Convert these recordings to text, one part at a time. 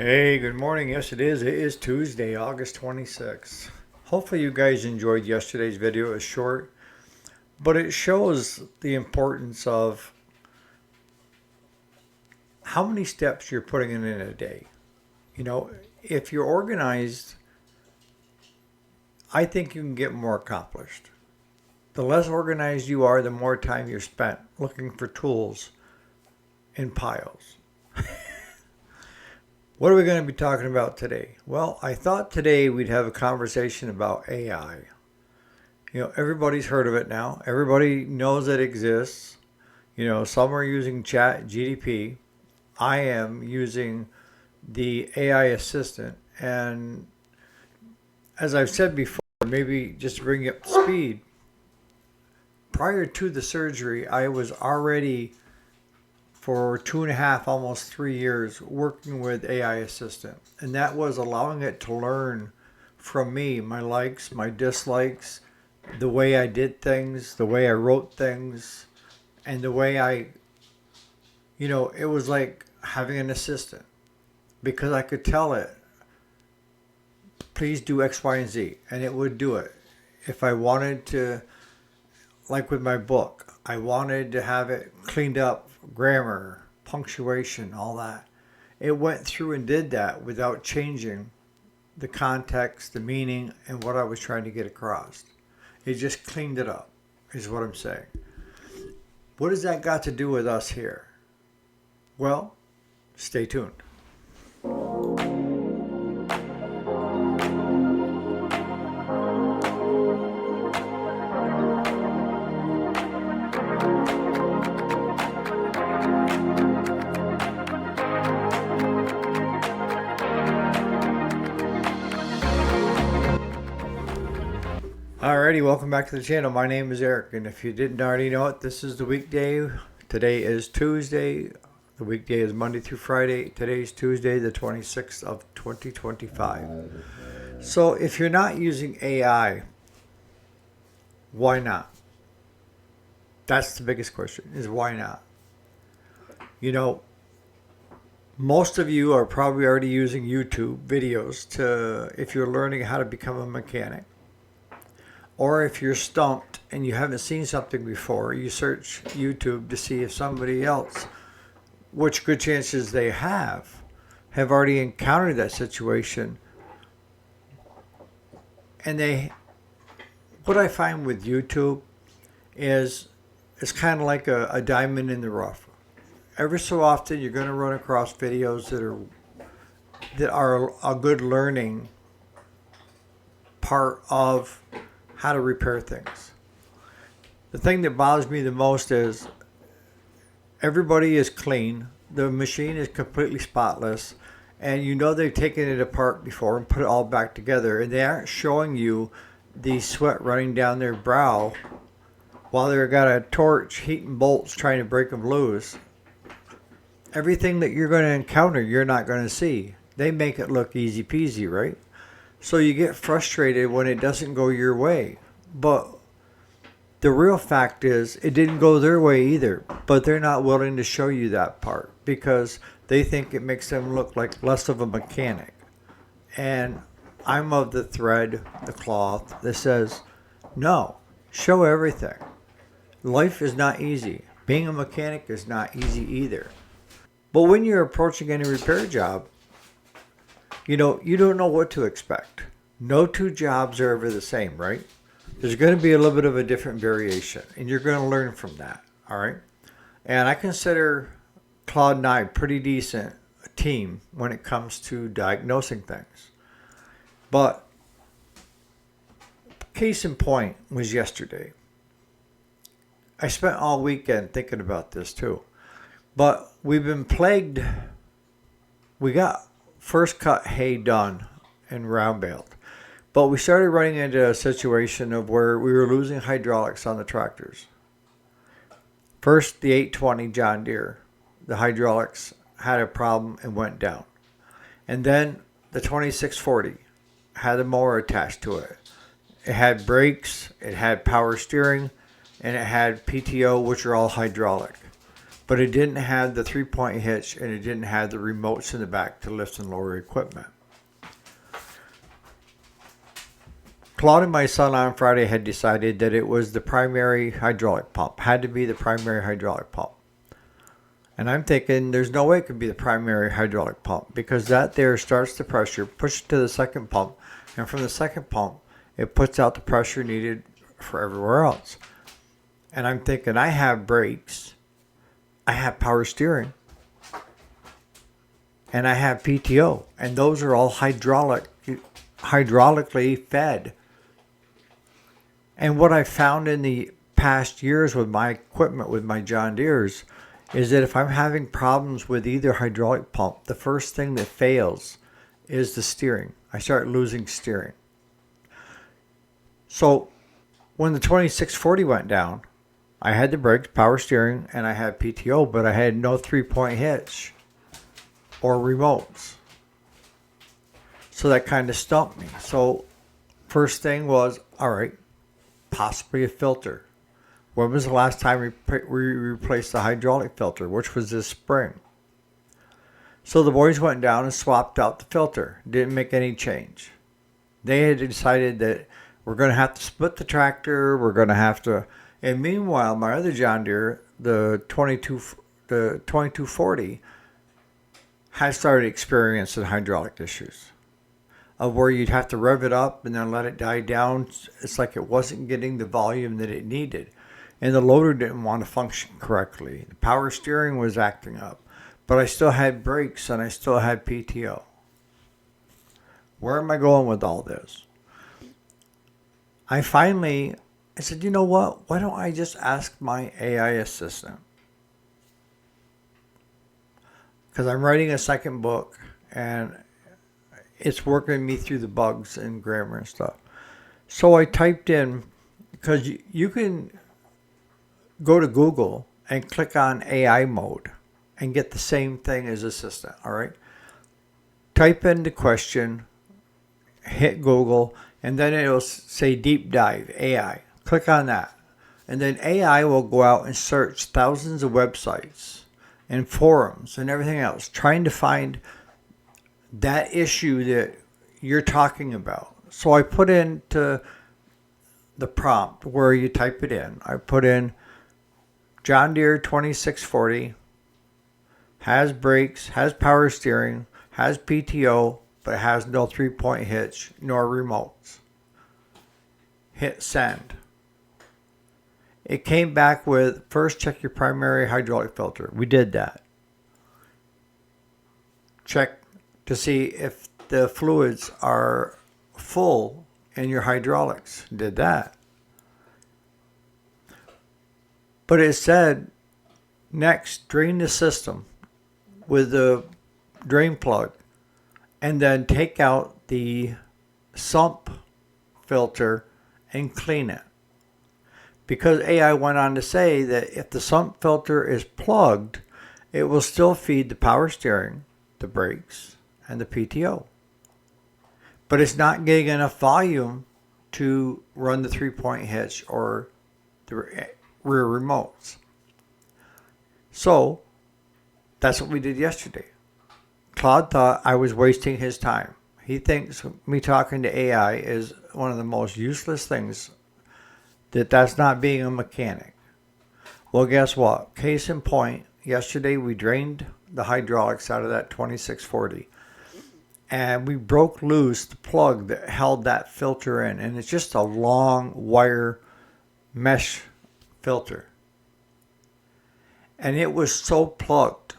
Hey, good morning. Yes, it is. It is Tuesday, August 26th. Hopefully, you guys enjoyed yesterday's video. It's short, but it shows the importance of how many steps you're putting in a day. You know, if you're organized, I think you can get more accomplished. The less organized you are, the more time you're spent looking for tools in piles. What are we going to be talking about today? Well, I thought today we'd have a conversation about AI. You know, everybody's heard of it now. Everybody knows it exists. You know, some are using Chat GDP. I am using the AI assistant. And as I've said before, maybe just to bring you up to speed, prior to the surgery, I was already for 2.5, almost 3 years, working with AI assistant. And that was allowing it to learn from me, my likes, my dislikes, the way I did things, the way I wrote things, and the way it was like having an assistant because I could tell it, please do X, Y, and Z, and it would do it. If I wanted to, like with my book, I wanted to have it cleaned up, grammar, punctuation, all that. It went through and did that without changing the context, the meaning, and what I was trying to get across. It just cleaned it up, is what I'm saying. What has that got to do with us here? Well, stay tuned. Alrighty, welcome back to the channel. My name is Eric, and if you didn't already know it, this is the weekday. Today is Tuesday. The weekday is Monday through Friday. Today's Tuesday, the 26th of 2025. So if you're not using AI, why not? That's the biggest question, is why not? You know, most of you are probably already using YouTube videos if you're learning how to become a mechanic. Or if you're stumped and you haven't seen something before, you search YouTube to see if somebody else, which good chances they have already encountered that situation. And what I find with YouTube is it's kind of like a diamond in the rough. Every so often you're going to run across videos that are a good learning part of how to repair things. The thing that bothers me the most is everybody is clean. The machine is completely spotless. And you know they've taken it apart before and put it all back together. And they aren't showing you the sweat running down their brow while they've got a torch heating bolts trying to break them loose. Everything that you're going to encounter, you're not going to see. They make it look easy peasy, right? So you get frustrated when it doesn't go your way. But the real fact is it didn't go their way either. But they're not willing to show you that part because they think it makes them look like less of a mechanic. And I'm of the thread, the cloth, that says, no, show everything. Life is not easy. Being a mechanic is not easy either. But when you're approaching any repair job, you don't know what to expect. No two jobs are ever the same, right? There's going to be a little bit of a different variation, and you're going to learn from that, all right? And I consider Claude and I pretty decent team when it comes to diagnosing things. But case in point was yesterday. I spent all weekend thinking about this too. But we've been plagued. We got first cut hay done and round baled. But we started running into a situation of where we were losing hydraulics on the tractors. First, the 820 John Deere, the hydraulics had a problem and went down. And then the 2640 had a mower attached to it. It had brakes, it had power steering, and it had PTO, which are all hydraulic. but it didn't have the 3-point hitch and it didn't have the remotes in the back to lift and lower equipment. Claude and my son on Friday had decided that it was the primary hydraulic pump, had to be the primary hydraulic pump. And I'm thinking there's no way it could be the primary hydraulic pump, because that there starts the pressure, pushes to the second pump, and from the second pump, it puts out the pressure needed for everywhere else. And I'm thinking, I have brakes, I have power steering, and I have PTO, and those are all hydraulically fed. And what I found in the past years with my equipment, with my John Deeres, is that if I'm having problems with either hydraulic pump, the first thing that fails is the steering. I start losing steering. So when the 2640 went down, I had the brakes, power steering, and I had PTO, but I had no 3-point hitch or remotes. So that kind of stumped me. So first thing was, all right, possibly a filter. When was the last time we replaced the hydraulic filter, which was this spring? So the boys went down and swapped out the filter. Didn't make any change. They had decided that we're going to have to split the tractor. We're going to have to... And meanwhile, my other John Deere, the 2240, has started experiencing hydraulic issues, of where you'd have to rev it up and then let it die down. It's like it wasn't getting the volume that it needed. And the loader didn't want to function correctly. The power steering was acting up. But I still had brakes and I still had PTO. Where am I going with all this? I said, you know what? Why don't I just ask my AI assistant? Because I'm writing a second book and it's working me through the bugs and grammar and stuff. So I typed in, because you can go to Google and click on AI mode and get the same thing as Assistant, all right? Type in the question, hit Google, and then it'll say deep dive, AI. Click on that. And then AI will go out and search thousands of websites and forums and everything else, trying to find that issue that you're talking about. So I put into the prompt where you type it in. I put in John Deere 2640, has brakes, has power steering, has PTO, but has no 3-point hitch nor remotes. Hit send. It came back with, first check your primary hydraulic filter. We did that. Check to see if the fluids are full in your hydraulics. Did that. But it said, next, drain the system with the drain plug and then take out the sump filter and clean it. Because AI went on to say that if the sump filter is plugged, it will still feed the power steering, the brakes, and the PTO. But it's not getting enough volume to run the 3-point hitch or the rear remotes. So that's what we did yesterday. Claude thought I was wasting his time. He thinks me talking to AI is one of the most useless things, that's not being a mechanic. Well, guess what? Case in point, yesterday we drained the hydraulics out of that 2640 and we broke loose the plug that held that filter in, and it's just a long wire mesh filter. And it was so plugged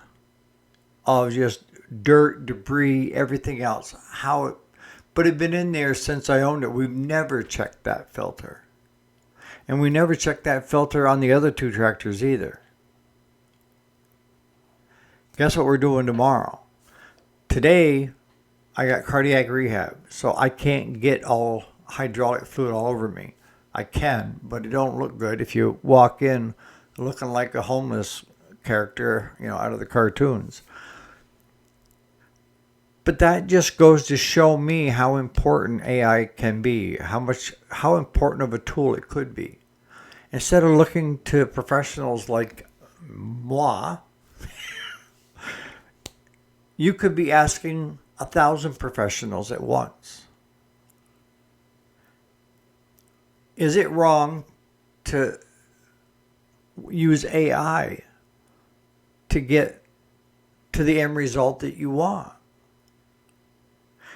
of just dirt, debris, everything else. But it had been in there since I owned it. We've never checked that filter. And we never checked that filter on the other two tractors either. Guess what we're doing tomorrow? Today, I got cardiac rehab, so I can't get all hydraulic fluid all over me. I can, but it don't look good if you walk in looking like a homeless character, out of the cartoons. But that just goes to show me how important AI can be, how important of a tool it could be. Instead of looking to professionals like moi, you could be asking 1,000 professionals at once. Is it wrong to use AI to get to the end result that you want?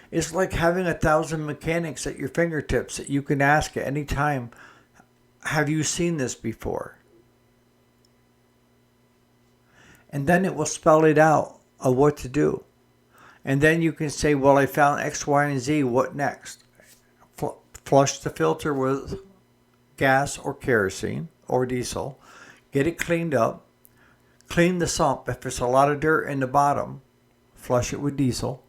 It's like having 1,000 mechanics at your fingertips that you can ask at any time, have you seen this before? And then it will spell it out of what to do. And then you can say, well, I found X, Y, and Z. What next? Flush the filter with gas or kerosene or diesel. Get it cleaned up. Clean the sump. If there's a lot of dirt in the bottom, flush it with diesel.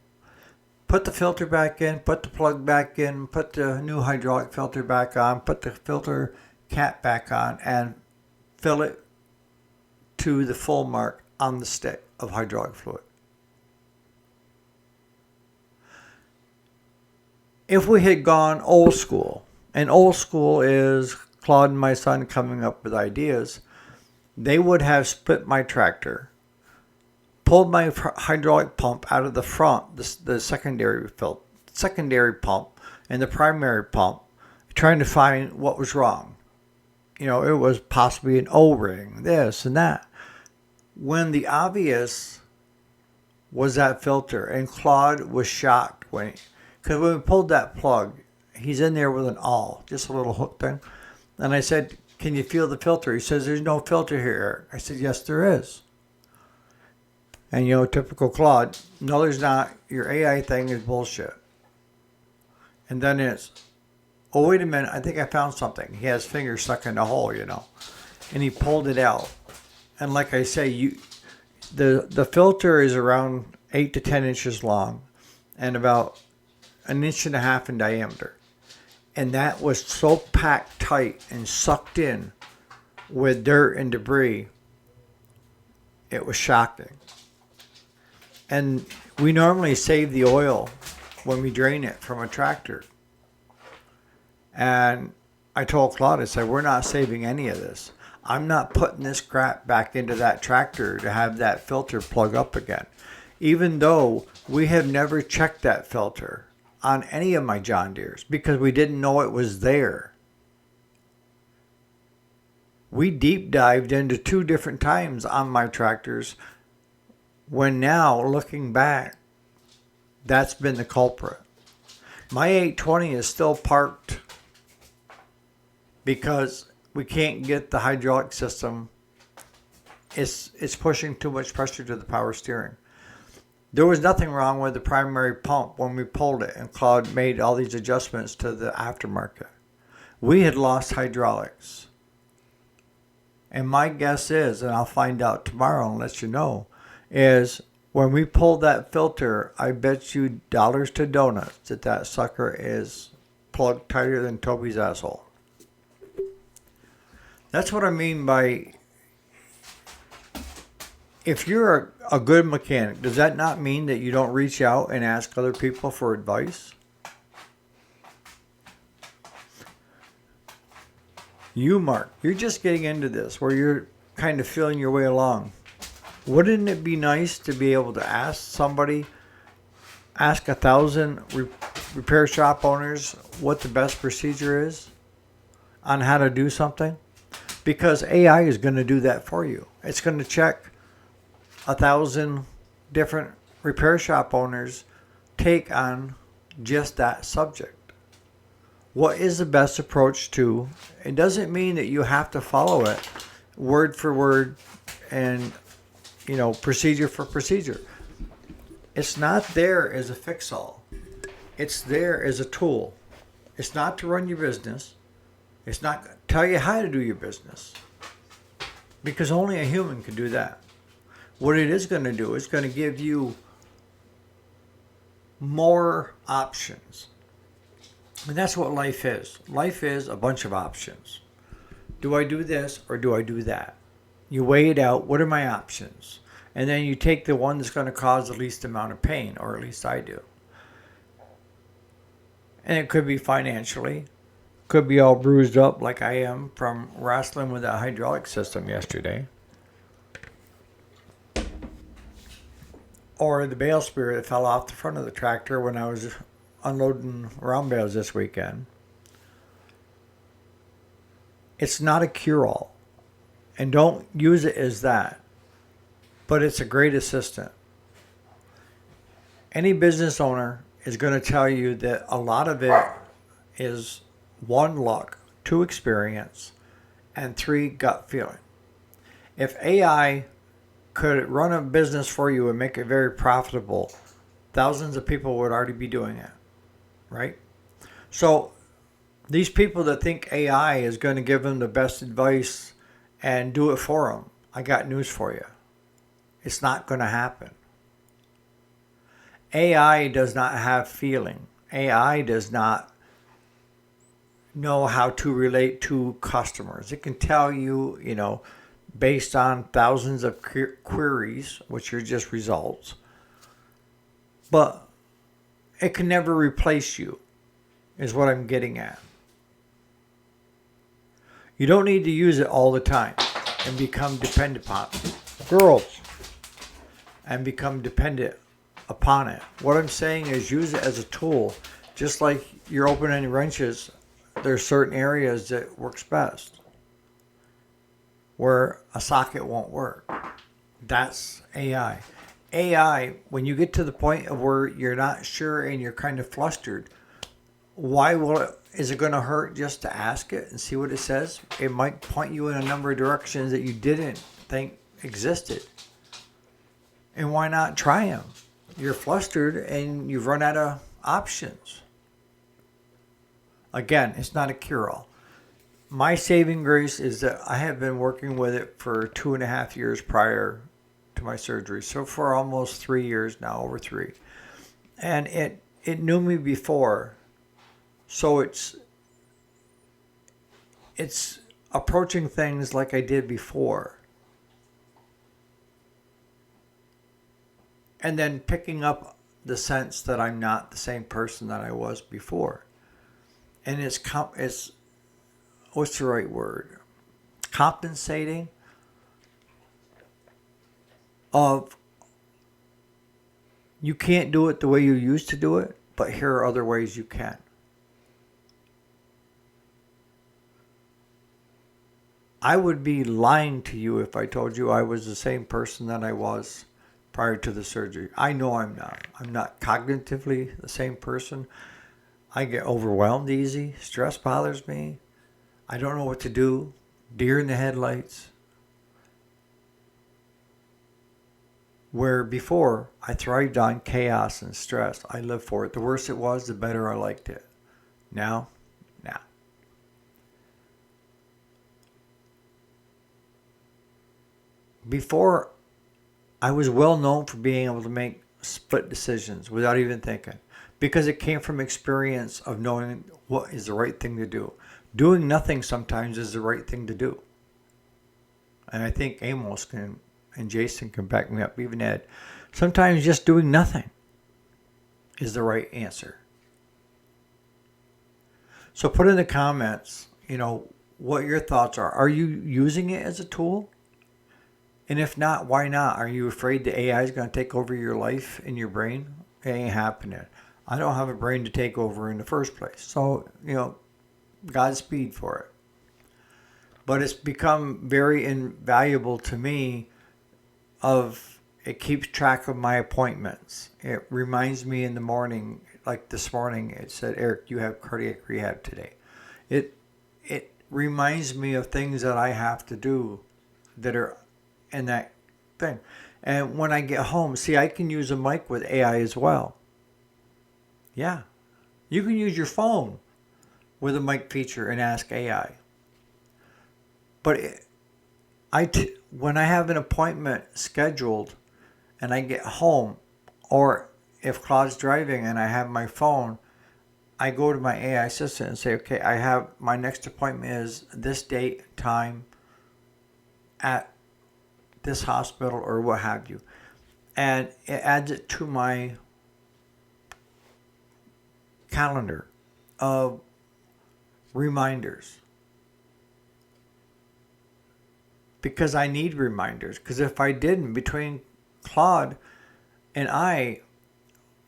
Put the filter back in. Put the plug back in. Put the new hydraulic filter back on. Put the filter cap back on. And fill it to the full mark on the stick of hydraulic fluid. If we had gone old school, and old school is Claude and my son coming up with ideas, they would have split my tractor, pulled my hydraulic pump out of the front, the secondary pump, and the primary pump, trying to find what was wrong. You know, it was possibly an O-ring, this and that. When the obvious was that filter, and Claude was shocked because when we pulled that plug, he's in there with an awl, just a little hook thing. And I said, can you feel the filter? He says, there's no filter here, Eric. I said, yes, there is. And, you know, typical Claude, no, there's not. Your AI thing is bullshit. And then it's, oh, wait a minute, I think I found something. He has fingers stuck in the hole, you know. And he pulled it out. And like I say, the filter is around 8 to 10 inches long and about 1.5 inches in diameter. And that was so packed tight and sucked in with dirt and debris, it was shocking. And we normally save the oil when we drain it from a tractor. And I told Claude, I said, we're not saving any of this. I'm not putting this crap back into that tractor to have that filter plug up again. Even though we have never checked that filter on any of my John Deeres because we didn't know it was there. We deep dived into 2 different times on my tractors when now, looking back, that's been the culprit. My 820 is still parked because we can't get the hydraulic system. It's pushing too much pressure to the power steering. There was nothing wrong with the primary pump when we pulled it, and Claude made all these adjustments to the aftermarket. We had lost hydraulics. And my guess is, and I'll find out tomorrow and let you know, is when we pulled that filter, I bet you dollars to donuts that sucker is plugged tighter than Toby's asshole. That's what I mean by, if you're a good mechanic, does that not mean that you don't reach out and ask other people for advice? You, Mark, you're just getting into this where you're kind of feeling your way along. Wouldn't it be nice to be able to ask 1,000 repair shop owners what the best procedure is on how to do something? Because AI is going to do that for you. It's going to check 1,000 different repair shop owners' take on just that subject. What is the best approach to? It doesn't mean that you have to follow it word for word and, you know, procedure for procedure. It's not there as a fix-all. It's there as a tool. It's not to run your business. It's not to tell you how to do your business. Because only a human can do that. What it is going to do is going to give you more options. And that's what life is. Life is a bunch of options. Do I do this or do I do that? You weigh it out. What are my options? And then you take the one that's going to cause the least amount of pain, or at least I do. And it could be financially. Could be all bruised up like I am from wrestling with that hydraulic system yesterday. or the bale spear that fell off the front of the tractor when I was unloading round bales this weekend. It's not a cure-all, and don't use it as that, but it's a great assistant. Any business owner is going to tell you that a lot of it is 1, luck, 2, experience, and 3, gut feeling. If AI could run a business for you and make it very profitable, thousands of people would already be doing it, right? So these people that think AI is going to give them the best advice and do it for them, I got news for you. It's not going to happen. AI does not have feeling. AI does not know how to relate to customers. It can tell you, based on thousands of queries, which are just results, but it can never replace you, is what I'm getting at. You don't need to use it all the time and become dependent upon it. Girls, and become dependent upon it. What I'm saying is use it as a tool. Just like you're opening wrenches, there's certain areas that works best where a socket won't work. That's AI. AI, when you get to the point of where you're not sure and you're kind of flustered, is it going to hurt just to ask it and see what it says? It might point you in a number of directions that you didn't think existed. And why not try them? You're flustered and you've run out of options. Again, it's not a cure-all. My saving grace is that I have been working with it for 2.5 years prior to my surgery. So for almost 3 years now, over 3. And it knew me before. So it's approaching things like I did before. And then picking up the sense that I'm not the same person that I was before. And it's what's the right word? Compensating of you can't do it the way you used to do it, but here are other ways you can. I would be lying to you if I told you I was the same person that I was prior to the surgery. I know I'm not. I'm not cognitively the same person. I get overwhelmed easy. Stress bothers me. I don't know what to do. Deer in the headlights. Where before I thrived on chaos and stress. I lived for it. The worse it was, the better I liked it. Now, nah. Before, I was well known for being able to make split decisions without even thinking. Because it came from experience of knowing what is the right thing to do. Doing nothing sometimes is the right thing to do. And I think Amos and Jason can back me up, even Ed. Sometimes just doing nothing is the right answer. So put in the comments, what your thoughts are. Are you using it as a tool? And if not, why not? Are you afraid the AI is going to take over your life and your brain? It ain't happening. I don't have a brain to take over in the first place. So, Godspeed for it. But it's become very invaluable to me it keeps track of my appointments. It reminds me in the morning, like this morning, it said, Eric, you have cardiac rehab today. It reminds me of things that I have to do that are in that thing. And when I get home, see, I can use a mic with AI as well. Yeah. You can use your phone with a mic feature and ask AI. But when I have an appointment scheduled and I get home, or if Claude's driving and I have my phone, I go to my AI assistant and say, okay, my next appointment is this date, time, at this hospital or what have you. And it adds it to my calendar of reminders. Because I need reminders. Because if I didn't, between Claude And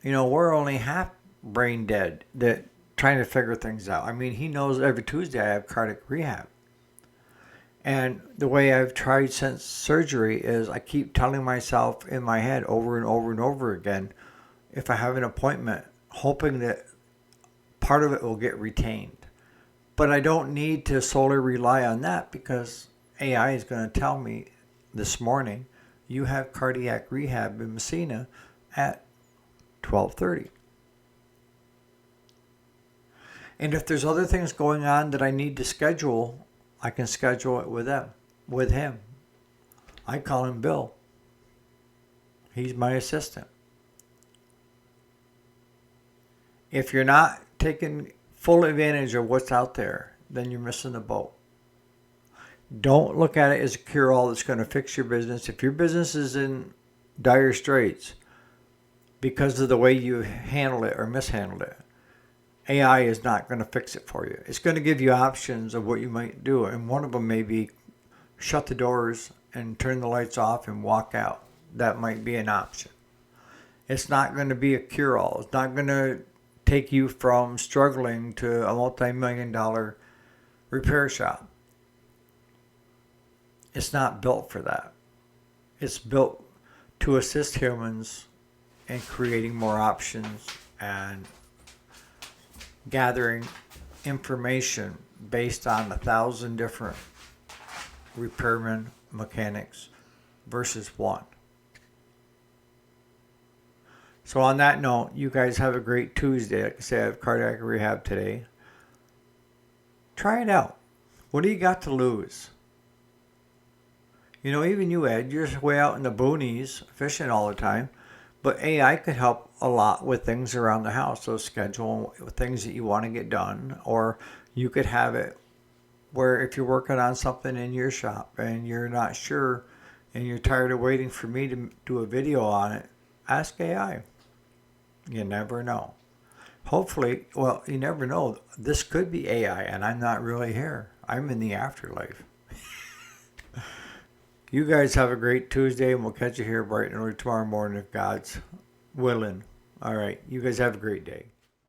we're only half brain dead that trying to figure things out. I mean, he knows every Tuesday I have cardiac rehab. And the way I've tried since surgery is I keep telling myself in my head over and over and over again, if I have an appointment, hoping that part of it will get retained. But I don't need to solely rely on that because AI is going to tell me this morning, you have cardiac rehab in Messina at 12:30. And if there's other things going on that I need to schedule, I can schedule it with him. I call him Bill. He's my assistant. If you're not taking full advantage of what's out there, then you're missing the boat. Don't look at it as a cure-all that's going to fix your business. If your business is in dire straits because of the way you handle it or mishandled it, AI is not going to fix it for you. It's going to give you options of what you might do. And one of them may be shut the doors and turn the lights off and walk out. That might be an option. It's not going to be a cure-all. It's not going to take you from struggling to a multi-million-dollar repair shop. It's not built for that. It's built to assist humans in creating more options and gathering information based on 1,000 different repairmen, mechanics versus one. So on that note, you guys have a great Tuesday. Like I say, I have cardiac rehab today. Try it out. What do you got to lose? Even you, Ed, you're way out in the boonies fishing all the time. But AI could help a lot with things around the house. So schedule things that you want to get done. Or you could have it where if you're working on something in your shop and you're not sure and you're tired of waiting for me to do a video on it, ask AI. You never know. Hopefully, well, you never know. This could be AI and I'm not really here. I'm in the afterlife. You guys have a great Tuesday, and we'll catch you here bright and early tomorrow morning if God's willing. All right. You guys have a great day.